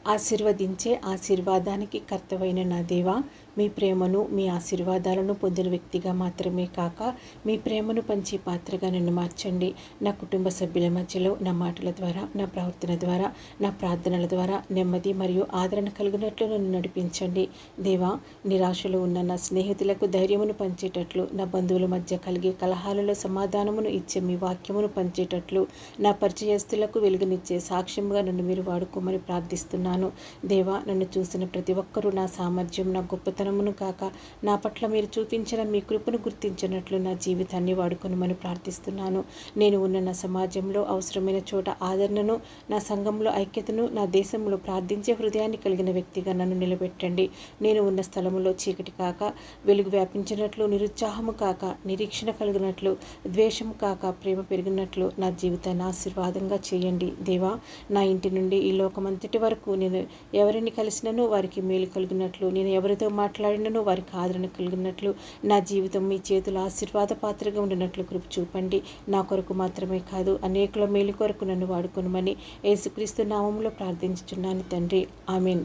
ఆశీర్వదించే ఆశీర్వాదానికి కర్తవైన నా దేవా, మీ ప్రేమను మీ ఆశీర్వాదాలను పొందిన వ్యక్తిగా మాత్రమే కాక మీ ప్రేమను పంచే పాత్రగా నన్ను మార్చండి. నా కుటుంబ సభ్యుల మధ్యలో నా మాటల ద్వారా, నా ప్రవర్తన ద్వారా, నా ప్రార్థనల ద్వారా నెమ్మది మరియు ఆదరణ కలిగినట్లు నన్ను నడిపించండి. దేవా, నిరాశలో ఉన్న నా స్నేహితులకు ధైర్యమును పంచేటట్లు, నా బంధువుల మధ్య కలిగే కలహాలలో సమాధానమును ఇచ్చే మీ వాక్యమును పంచేటట్లు, నా పరిచయస్తులకు వెలుగునిచ్చే సాక్ష్యంగా నన్ను మీరు వాడుకోమని ప్రార్థిస్తున్నాను. దేవా, నన్ను చూసిన ప్రతి ఒక్కరూ నా సామర్థ్యం, నా గొప్పతనమును కాక నా పట్ల మీరు చూపించిన మీ కృపను గుర్తించినట్లు నా జీవితాన్ని వాడుకొనమని ప్రార్థిస్తున్నాను. నేను ఉన్న నా సమాజంలో అవసరమైన చోట ఆదరణను, నా సంఘంలో ఐక్యతను, నా దేశంలో ప్రార్థించే హృదయాన్ని కలిగిన వ్యక్తిగా నన్ను నిలబెట్టండి. నేను ఉన్న స్థలములో చీకటి కాక వెలుగు వ్యాపించినట్లు, నిరుత్సాహము కాక నిరీక్షణ కలిగినట్లు, ద్వేషము కాక ప్రేమ పెరిగినట్లు నా జీవితాన్ని ఆశీర్వాదంగా చేయండి. దేవా, నా ఇంటి నుండి ఈ లోకమంతటి వరకు నేను ఎవరిని కలిసినను వారికి మేలు కలిగినట్లు, నేను ఎవరితో మాట్లాడినను వారికి ఆదరణ కలిగినట్లు, నా జీవితం మీ చేతుల ఆశీర్వాద పాత్రగా ఉండినట్లు కృప చూపండి. నా కొరకు మాత్రమే కాదు, అనేకుల మేలు కొరకు నన్ను వాడుకొనుమని యేసుక్రీస్తు నామములో ప్రార్థించుచున్నాను తండ్రి. ఆమేన్.